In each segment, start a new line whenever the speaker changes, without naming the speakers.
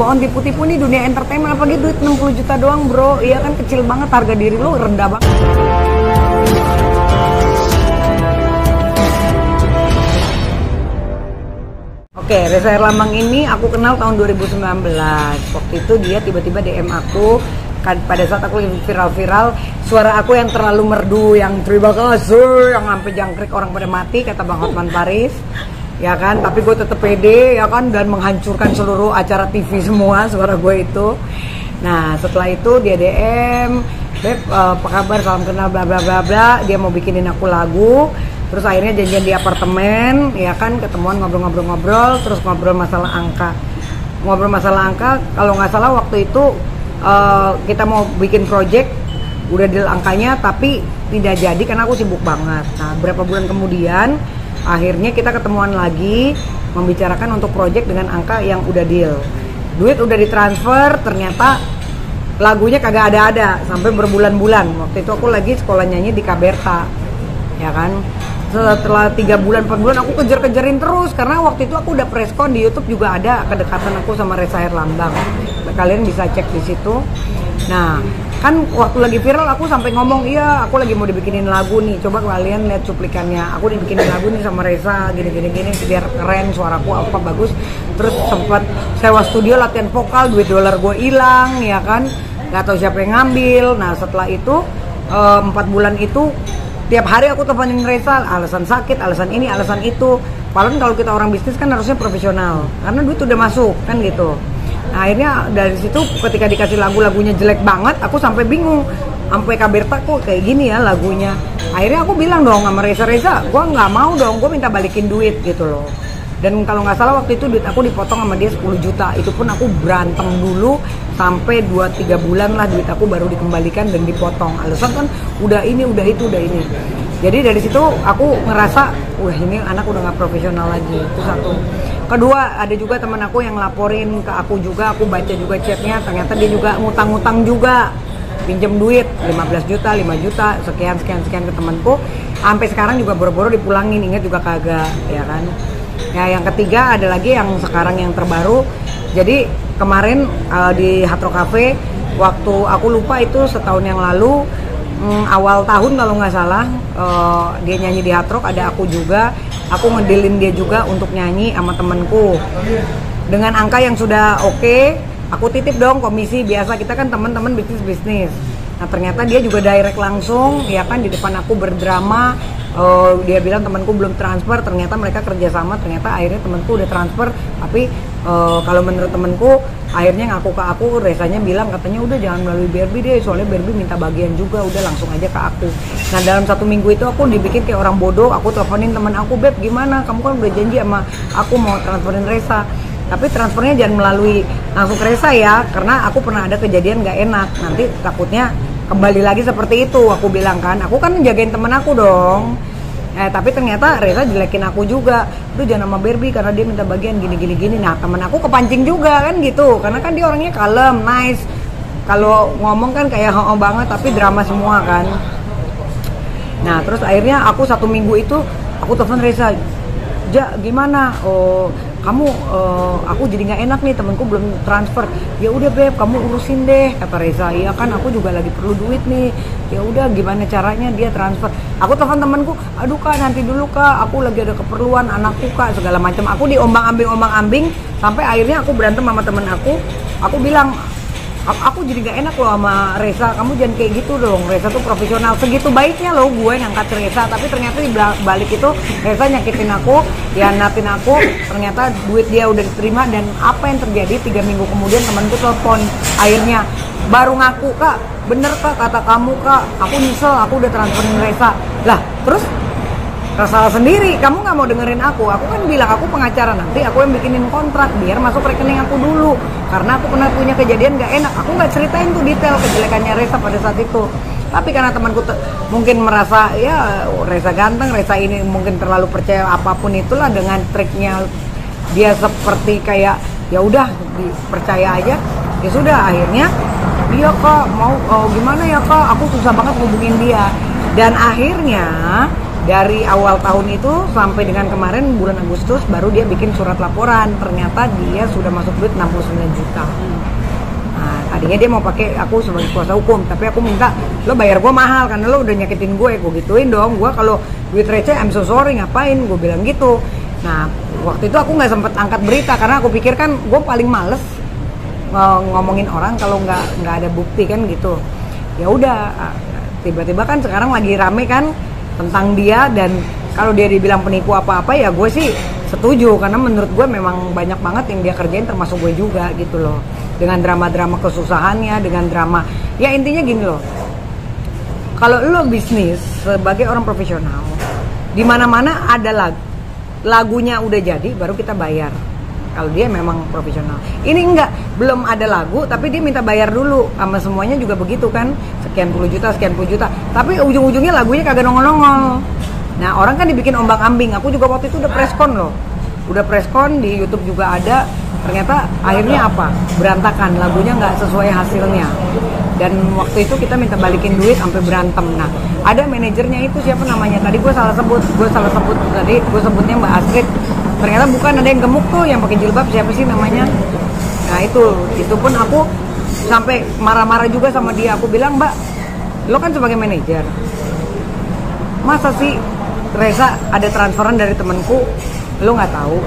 bohong-bohong, tipu-tipu nih dunia entertainment, apalagi duit 60 juta doang bro. Iya kan, kecil banget, harga diri lo rendah banget. Oke, Reza Herlambang ini aku kenal tahun 2019. Waktu itu dia tiba-tiba DM aku kan pada saat aku viral-viral, suara aku yang terlalu merdu, yang terima kasih, yang sampai jangkrik orang pada mati kata Bang Hotman Paris. Ya kan, tapi gue tetep pede ya kan, dan menghancurkan seluruh acara TV semua suara gue itu. Nah setelah itu dia DM, Beb apa kabar, salam kenal bla bla bla bla, dia mau bikinin aku lagu. Terus akhirnya janjian di apartemen, ya kan, ketemuan ngobrol-ngobrol-ngobrol, terus ngobrol masalah angka. Ngobrol masalah angka, kalau nggak salah waktu itu kita mau bikin project, udah deal angkanya tapi tidak jadi karena aku sibuk banget. Nah beberapa bulan kemudian akhirnya kita ketemuan lagi membicarakan untuk project dengan angka yang udah deal. Duit udah ditransfer, ternyata lagunya kagak ada sampai berbulan-bulan. Waktu itu aku lagi sekolah nyanyi di Kaberta, ya kan. Setelah 3 bulan 4 bulan aku kejar-kejarin terus karena waktu itu aku udah preskon di YouTube juga ada kedekatan aku sama Reza Herlambang. Kalian bisa cek di situ. Nah, kan waktu lagi viral aku sampai ngomong, iya aku lagi mau dibikinin lagu nih, coba kalian lihat cuplikannya, aku dibikinin lagu nih sama Reza gini biar keren, suaraku apa bagus. Terus sempat sewa studio latihan vokal, duit dolar gue hilang, ya kan, nggak tahu siapa yang ngambil. Nah setelah itu 4 bulan itu tiap hari aku teleponin Reza, alasan sakit, alasan ini, alasan itu. Padahal kalau kita orang bisnis kan harusnya profesional, karena duit udah masuk kan gitu. Nah, akhirnya dari situ ketika dikasih lagunya jelek banget, aku sampai bingung. Sampai Kaberta kok kayak gini ya lagunya. Akhirnya aku bilang dong sama Reza, gue nggak mau dong, gue minta balikin duit gitu loh. Dan kalau nggak salah waktu itu duit aku dipotong sama dia 10 juta. Itu pun aku berantem dulu sampai 2-3 bulan lah duit aku baru dikembalikan dan dipotong. Alasan kan udah ini, udah itu, udah ini. Jadi dari situ aku ngerasa, wah ini anak udah nggak profesional lagi. Itu satu. Kedua, ada juga teman aku yang laporin ke aku juga, aku baca juga chatnya, ternyata dia juga ngutang-ngutang juga, pinjem duit 15 juta, 5 juta, sekian ke temanku. Sampai sekarang juga boro-boro dipulangin, ingat juga kagak, ya kan. Ya yang ketiga ada lagi yang sekarang yang terbaru. Jadi kemarin di Hard Rock Cafe, waktu aku lupa itu setahun yang lalu, awal tahun kalau nggak salah, dia nyanyi di Hard Rock, ada aku juga. Aku ngedealin dia juga untuk nyanyi sama temenku dengan angka yang sudah oke. Aku titip dong komisi, biasa kita kan teman-teman bisnis. Nah ternyata dia juga direct langsung, ya kan, di depan aku berdrama. Dia bilang temanku belum transfer, ternyata mereka kerjasama, ternyata akhirnya temanku udah transfer. Tapi kalau menurut temanku akhirnya ngaku ke aku, Rezanya bilang katanya udah jangan melalui BRB deh, soalnya BRB minta bagian juga, udah langsung aja ke aku. Nah dalam 1 minggu itu aku dibikin kayak orang bodoh. Aku teleponin teman aku, Beb gimana, kamu kan udah janji sama aku mau transferin Reza, tapi transfernya jangan melalui langsung ke Reza ya, karena aku pernah ada kejadian gak enak, nanti takutnya kembali lagi seperti itu. Aku bilang kan, aku kan jagain temen aku dong. Tapi ternyata Reza jelekin aku juga, itu jangan sama Barbie karena dia minta bagian gini. Nah temen aku kepancing juga kan gitu, karena kan dia orangnya kalem, nice. Kalau ngomong kan kayak ho banget, tapi drama semua kan. Nah terus akhirnya aku 1 minggu itu aku telepon Reza, Ja gimana? Kamu aku jadi nggak enak nih, temenku belum transfer. Ya udah Beb, kamu urusin deh, kata Reza. Iya kan aku juga lagi perlu duit nih. Ya udah gimana caranya dia transfer. Aku telepon temanku, aduh Kak nanti dulu Kak, aku lagi ada keperluan anakku Kak, segala macam. Aku diombang-ambing sampai akhirnya aku berantem sama temen aku. Aku bilang, aku jadi gak enak loh sama Reza, kamu jangan kayak gitu dong, Reza tuh profesional, segitu baiknya loh gue ngangkat Reza, tapi ternyata di balik itu Reza nyakitin aku, hianatin aku, ternyata duit dia udah diterima. Dan apa yang terjadi 3 minggu kemudian temanku telepon, akhirnya baru ngaku, Kak bener Kak kata kamu Kak, aku nyesel, aku udah transferin Reza. Lah terus salah sendiri, kamu nggak mau dengerin aku kan bilang aku pengacara, nanti aku yang bikinin kontrak biar masuk rekening aku dulu, karena aku pernah punya kejadian gak enak. Aku nggak ceritain tuh detail kejelekannya Reza pada saat itu, tapi karena temanku mungkin merasa ya Reza ganteng, Reza ini mungkin terlalu percaya apapun itulah dengan triknya dia, seperti kayak ya udah dipercaya aja. Ya sudah akhirnya dia Kak mau gimana ya Kak, aku susah banget hubungin dia. Dan akhirnya dari awal tahun itu sampai dengan kemarin bulan Agustus baru dia bikin surat laporan, ternyata dia sudah masuk duit 69 juta. Nah, tadinya dia mau pakai aku sebagai kuasa hukum, tapi aku minta lo bayar gue mahal karena lo udah nyakitin gue gituin dong. Gue kalau duit receh I'm so sorry, ngapain, gue bilang gitu. Nah, waktu itu aku nggak sempet angkat berita karena aku pikir kan gue paling males ngomongin orang kalau nggak ada bukti kan gitu. Ya udah, tiba-tiba kan sekarang lagi rame kan tentang dia, dan kalau dia dibilang penipu apa-apa ya gue sih setuju karena menurut gue memang banyak banget yang dia kerjain termasuk gue juga gitu loh, dengan drama-drama kesusahannya, dengan drama ya intinya gini loh, kalau lo bisnis sebagai orang profesional di mana-mana ada lagunya udah jadi baru kita bayar. Kalau dia memang profesional. Ini enggak, belum ada lagu tapi dia minta bayar dulu. Sama semuanya juga begitu kan. Sekian puluh juta. Tapi ujung-ujungnya lagunya kagak nongol-nongol. Nah, orang kan dibikin ombang-ambing. Aku juga waktu itu udah preskon loh. Udah preskon di YouTube juga ada. Ternyata akhirnya apa? Berantakan, lagunya nggak sesuai hasilnya. Dan waktu itu kita minta balikin duit sampai berantem. Nah, ada manajernya itu siapa namanya? Tadi gue salah sebut. Tadi gue sebutnya Mbak Astrid. Ternyata bukan, ada yang gemuk tuh yang pakai jilbab, siapa sih namanya? Nah itu pun aku sampai marah-marah juga sama dia. Aku bilang, Mbak, lo kan sebagai manajer, masa sih Reza ada transferan dari temenku lo nggak tahu?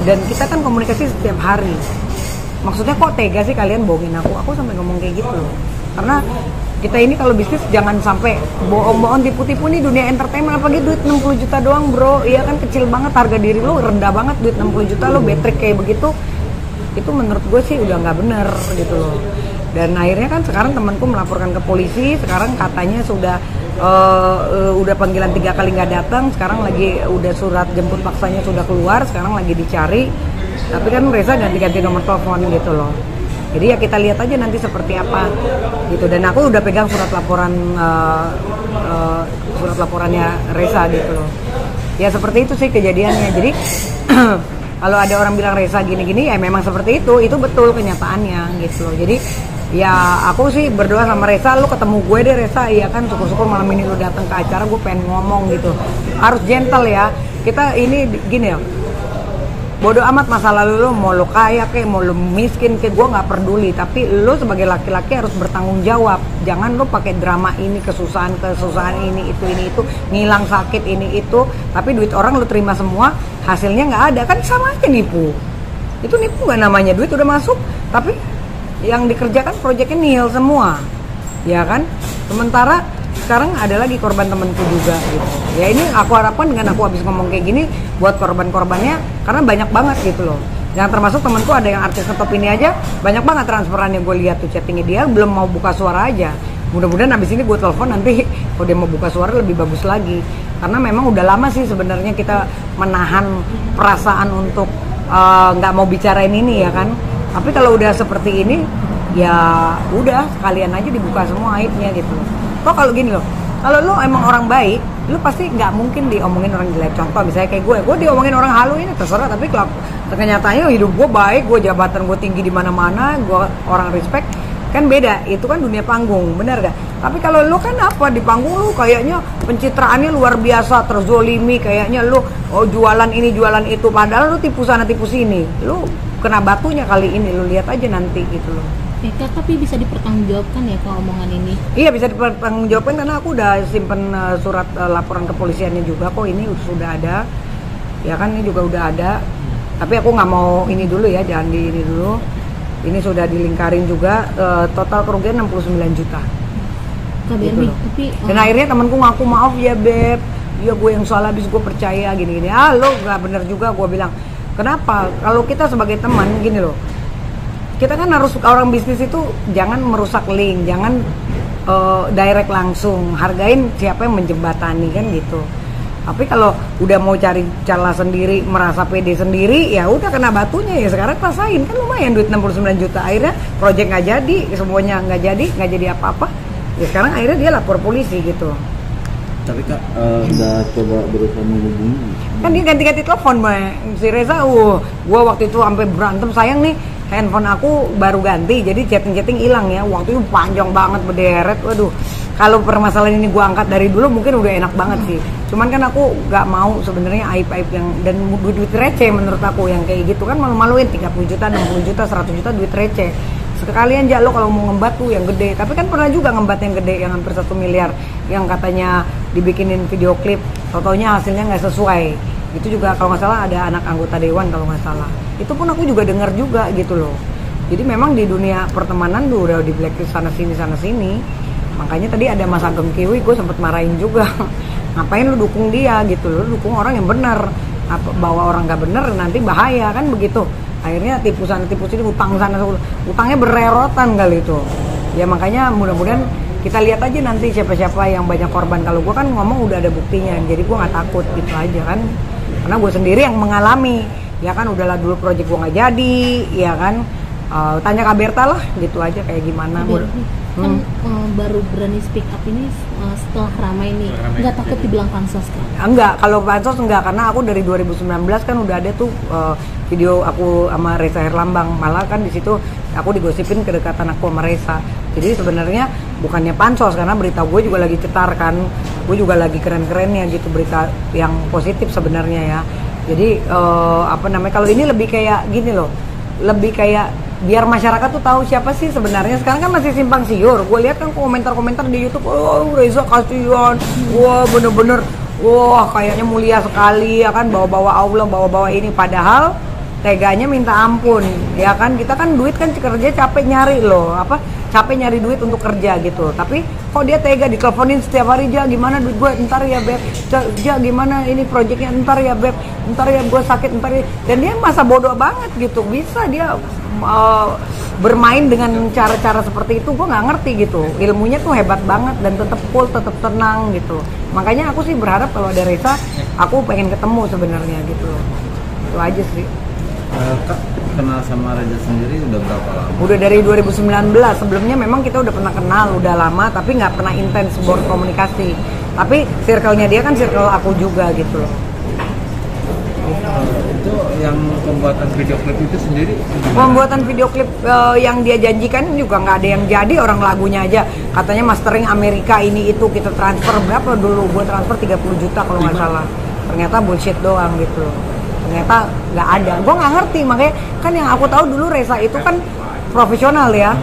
Dan kita kan komunikasi setiap hari. Maksudnya kok tega sih kalian bohongin aku? Aku sampai ngomong kayak gitu loh. Karena kita ini kalau bisnis jangan sampai bohong-bohong, tipu-tipu nih dunia entertainment, apalagi duit 60 juta doang bro. Iya kan, kecil banget harga diri lo, rendah banget, duit 60 juta lo betrik kayak begitu. Itu menurut gue sih udah nggak bener gitu loh. Dan akhirnya kan sekarang temanku melaporkan ke polisi, sekarang katanya udah panggilan 3 kali nggak datang, sekarang lagi udah surat jemput paksanya sudah keluar, sekarang lagi dicari. Tapi kan Reza ganti-ganti nomor telepon gitu loh. Jadi ya kita lihat aja nanti seperti apa gitu. Dan aku udah pegang surat laporannya Reza gitu loh. Ya seperti itu sih kejadiannya. Jadi kalau ada orang bilang Reza gini-gini ya memang seperti itu betul kenyataannya gitu loh. Jadi ya aku sih berdoa sama Reza, lu ketemu gue deh Reza, iya kan, syukur-syukur malam ini lu datang ke acara, gue pengen ngomong gitu. Harus gentle ya. Kita ini gini ya. Bodoh amat masa lalu lo, mau lo kaya kayak mau lo miskin kayak, gue nggak peduli. Tapi lo sebagai laki-laki harus bertanggung jawab. Jangan lo pakai drama ini, kesusahan ini itu, ngilang sakit ini itu. Tapi duit orang lo terima semua, hasilnya nggak ada, kan sama aja nipu. Itu nipu nggak namanya, duit udah masuk, tapi yang dikerjakan proyeknya nihil semua, ya kan? Sementara sekarang ada lagi korban temanku juga gitu. Ya ini aku harapkan dengan aku habis ngomong kayak gini buat korban-korbannya, karena banyak banget gitu loh. Yang termasuk temanku ada yang artis ngetop ini aja banyak banget transferannya, gue lihat tuh chattingnya, dia belum mau buka suara aja. Mudah-mudahan habis ini gue telepon nanti kalau dia mau buka suara lebih bagus lagi. Karena memang udah lama sih sebenarnya kita menahan perasaan untuk nggak mau bicarain ini ya kan. Tapi kalau udah seperti ini ya udah sekalian aja dibuka semua aibnya gitu. Kok kalau gini loh, kalau lo emang orang baik, lo pasti nggak mungkin diomongin orang jelek. Contoh misalnya kayak gue diomongin orang halu ini terserah, tapi kalau kenyataannya hidup gue baik, gue jabatan gue tinggi di mana-mana, gue orang respect, kan beda. Itu kan dunia panggung, benar gak? Tapi kalau lo kan apa, di panggung lo kayaknya pencitraannya luar biasa, terzolimi, kayaknya lo jualan ini jualan itu, padahal lo tipu sana tipu sini, lo kena batunya kali ini, lo lihat aja nanti gitu loh.
Tapi bisa dipertanggungjawabkan ya kalau omongan ini? Iya,
bisa dipertanggungjawabkan karena aku udah simpen surat laporan kepolisiannya juga kok, ini sudah ada. Ya kan, ini juga udah ada. Tapi aku nggak mau ini dulu ya, jangan di ini dulu. Ini sudah dilingkarin juga, total kerugian 69 juta.
Gitu loh. Tapi,
dan akhirnya temanku ngaku, maaf ya Beb, ya gue yang salah, habis gue percaya gini-gini. Lo nggak bener juga, gue bilang. Kenapa? Kalau kita sebagai teman gini loh, kita kan harus, orang bisnis itu jangan merusak link, jangan direct langsung, hargain siapa yang menjembatani kan gitu. Tapi kalau udah mau cari celah sendiri, merasa pede sendiri, ya udah kena batunya ya. Sekarang rasain, kan lumayan duit 69 juta, akhirnya project nggak jadi, semuanya nggak jadi apa-apa. Ya sekarang akhirnya dia lapor polisi gitu.
Tapi Kak, udah coba berusaha menghubungi?
Kan dia ganti-ganti telepon, si Reza. Gua waktu itu sampai berantem, sayang nih handphone aku baru ganti, jadi chatting hilang ya. Waktu itu panjang banget berderet. Waduh, kalau permasalahan ini gua angkat dari dulu mungkin udah enak banget sih. Cuman kan aku nggak mau sebenarnya aib-aib yang dan duit receh menurut aku yang kayak gitu kan malu-maluin 30 juta, 60 juta, 100 juta duit receh. Sekalian aja lo kalau mau ngembat tuh yang gede. Tapi kan pernah juga ngembat yang gede yang hampir 1 miliar yang katanya dibikinin video klip, totonya hasilnya nggak sesuai. Itu juga kalau nggak salah ada anak anggota dewan kalau nggak salah. Itu pun aku juga dengar juga gitu loh. Jadi memang di dunia pertemanan tuh udah di blacklist sana sini. Makanya tadi ada Mas Ageng Kiwi, gue sempet marahin juga. Ngapain lu dukung dia gitu, lu dukung orang yang benar. Bawa orang nggak benar nanti bahaya kan begitu. Akhirnya tipu sana tipu sini, utang sana, utangnya bererotan kali itu. Ya makanya mudah-mudahan kita lihat aja nanti siapa-siapa yang banyak korban. Kalau gue kan ngomong udah ada buktinya, jadi gue nggak takut gitu aja kan. Karena gue sendiri yang mengalami, ya kan udahlah dulu project gue nggak jadi, ya kan. Tanya Kak Berta lah gitu aja kayak gimana.
Kan baru berani speak up ini setelah ramai nih, nggak takut dibilang pansos kan?
Enggak, kalau pansos enggak, karena aku dari 2019 kan udah ada tuh video aku sama Reza Herlambang, malah kan di situ aku digosipin kedekatan aku sama Reza. Jadi sebenarnya bukannya pansos, karena berita gue juga lagi cetar kan, gue juga lagi keren-kerennya gitu, berita yang positif sebenarnya ya. Jadi kalau ini lebih kayak gini loh, lebih kayak biar masyarakat tuh tahu siapa sih sebenarnya. Sekarang kan masih simpang siur. Gue lihat kan komentar-komentar di YouTube, oh Reza kasihan, wah bener-bener, wah kayaknya mulia sekali ya kan, bawa-bawa Allah, bawa-bawa ini, padahal teganya minta ampun, ya kan. Kita kan duit kan kerja capek nyari loh, capek nyari duit untuk kerja gitu. Tapi kok dia tega diteleponin setiap hari, Ja gimana duit gue, entar ya Beb, Ja gimana ini proyeknya, entar ya Beb, entar ya gue sakit, entar ya. Dan dia masa bodoh banget gitu, bisa dia bermain dengan cara-cara seperti itu. Gue nggak ngerti gitu, ilmunya tuh hebat banget dan tetap cool, tetap tenang gitu. Makanya aku sih berharap kalau ada Reza, aku pengen ketemu sebenarnya gitu. Itu aja sih.
Kak kenal sama Reza sendiri udah berapa lama?
Udah dari 2019. Sebelumnya memang kita udah pernah kenal, udah lama, tapi nggak pernah intens berkomunikasi. Tapi circle-nya dia kan circle aku juga gitu loh.
Itu yang pembuatan video klip itu sendiri?
Pembuatan video klip yang dia janjikan juga nggak ada yang jadi, orang lagunya aja katanya mastering Amerika ini itu kita transfer berapa dulu, gue transfer 30 juta kalau nggak salah. Ternyata bullshit doang gitu. Ternyata nggak ada, gue nggak ngerti. Makanya kan yang aku tahu dulu Reza itu kan profesional ya,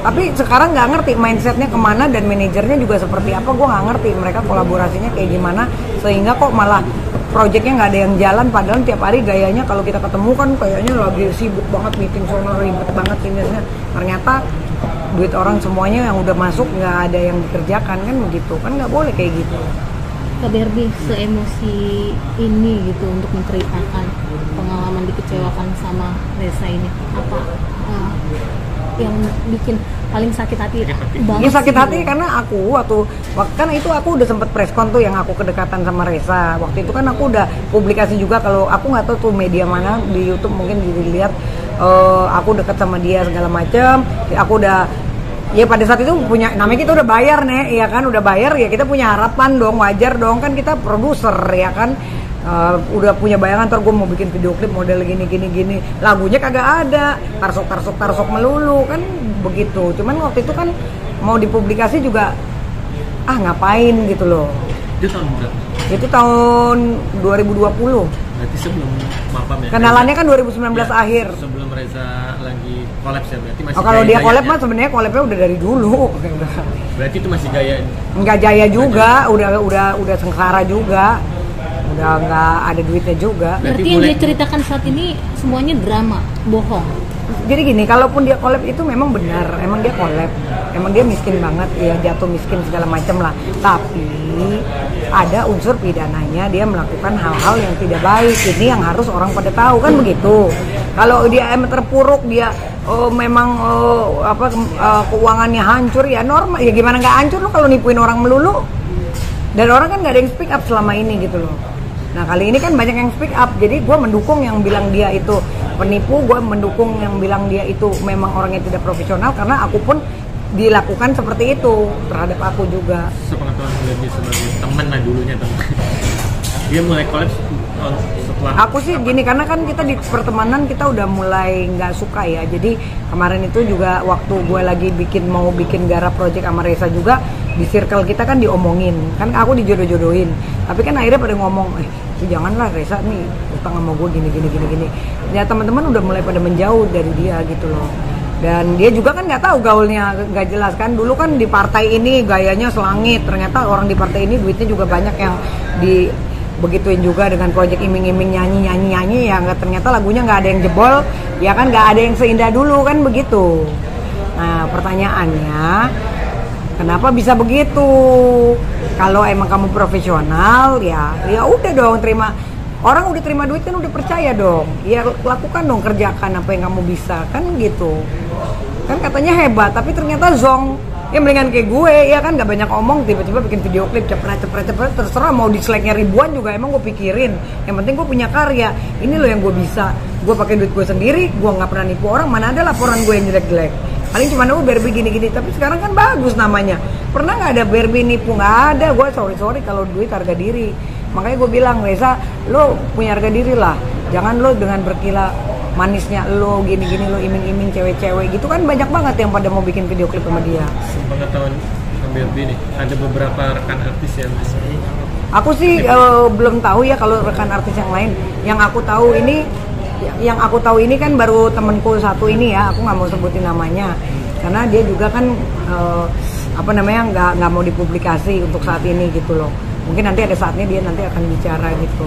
tapi sekarang nggak ngerti mindsetnya kemana dan manajernya juga seperti apa. Gue nggak ngerti mereka kolaborasinya kayak gimana sehingga kok malah proyeknya nggak ada yang jalan, padahal tiap hari gayanya kalau kita ketemu kan kayaknya lagi sibuk banget, meeting sono ribet banget sininya. Ternyata duit orang semuanya yang udah masuk nggak ada yang dikerjakan kan begitu kan, nggak boleh kayak gitu.
Kak Berbi seemosi ini gitu untuk menceritakan pengalaman dikecewakan sama Reza ini, apa yang bikin paling sakit hati banget?
Ya sakit hati karena aku karena itu aku udah sempet preskon tuh yang aku kedekatan sama Reza. Waktu itu kan aku udah publikasi juga, kalau aku nggak tahu tuh media mana di YouTube mungkin dilihat aku deket sama dia segala macam. Aku udah ya pada saat itu punya, namanya kita udah bayar nih, ya kan udah bayar ya kita punya harapan dong, wajar dong kan kita produser ya kan. Udah punya bayangan ntar gue mau bikin video klip model gini, lagunya kagak ada, tarsok melulu kan begitu. Cuman waktu itu kan mau dipublikasi juga ngapain gitu loh.
Itu tahun berapa?
Itu tahun 2020.
Berarti sebelum Mapam ya?
Kenalannya kan 2019 akhir.
Sebelum Reza lagi collab ya, berarti masih
kalau dia collab mah sebenarnya collabnya udah dari dulu.
Berarti itu masih jaya?
Enggak jaya juga, udah sengsara juga. Udah nggak ada duitnya juga.
Berarti yang dia ceritakan saat ini semuanya drama, bohong.
Jadi gini, kalaupun dia collab itu memang benar, emang dia collab, emang dia miskin banget, ya jatuh miskin segala macam lah. Tapi ada unsur pidananya, dia melakukan hal-hal yang tidak baik. Ini yang harus orang pada tahu kan begitu. Kalau dia emang terpuruk, dia keuangannya hancur ya normal. Ya gimana nggak hancur lo kalau nipuin orang melulu? Dan orang kan nggak ada yang speak up selama ini gitu loh. Nah kali ini kan banyak yang speak up, jadi gue mendukung yang bilang dia itu penipu, gue mendukung yang bilang dia itu memang orangnya tidak profesional, karena aku pun dilakukan seperti itu terhadap aku juga.
Sepengetahuan dia sebagai teman lah dulunya teman. Dia mulai collab tahun setelah?
Aku sih gini, karena kan kita di pertemanan kita udah mulai nggak suka ya. Jadi kemarin itu juga waktu gue lagi mau bikin garap project sama Reza juga, di circle kita kan diomongin, kan aku dijodoh-jodohin. Tapi kan akhirnya pada ngomong, janganlah Reza nih utang sama gue gini. Ya teman-teman udah mulai pada menjauh dari dia gitu loh. Dan dia juga kan nggak tahu gaulnya, nggak jelas kan. Dulu kan di partai ini gayanya selangit, ternyata orang di partai ini duitnya juga banyak yang begituin juga dengan proyek iming-iming nyanyi ya, nggak, ternyata lagunya nggak ada yang jebol, ya kan, nggak ada yang seindah dulu kan begitu. Nah pertanyaannya, kenapa bisa begitu? Kalau emang kamu profesional ya udah dong, terima. Orang udah terima duit kan udah percaya dong. Ya lakukan dong, kerjakan apa yang kamu bisa kan gitu. Kan katanya hebat tapi ternyata zong. Ya mendingan kayak gue ya kan, gak banyak omong, tiba-tiba bikin video klip cepet terserah, mau dislike-nya ribuan juga emang gue pikirin. Yang penting gue punya karya. Ini loh yang gue bisa. Gue pakai duit gue sendiri, gue nggak pernah nipu orang. Mana ada laporan gue yang jelek-jelek. Paling cuma Barbie gini-gini, tapi sekarang kan bagus namanya. Pernah nggak ada Barbie nipu? Nggak ada. Gue sorry kalau duit harga diri. Makanya gue bilang, Reza, lo punya harga diri lah. Jangan lo dengan berkilah manisnya lo gini-gini, lo iming-iming cewek-cewek gitu kan, banyak banget yang pada mau bikin video klip sama dia.
Sepengetahuan Barbie nih, ada beberapa rekan artis yang
aku sih belum tahu ya kalau rekan artis yang lain. Yang aku tahu ini kan baru temenku satu ini ya, aku nggak mau sebutin namanya karena dia juga kan nggak mau dipublikasi untuk saat ini gitu loh. Mungkin nanti ada saatnya dia nanti akan bicara gitu.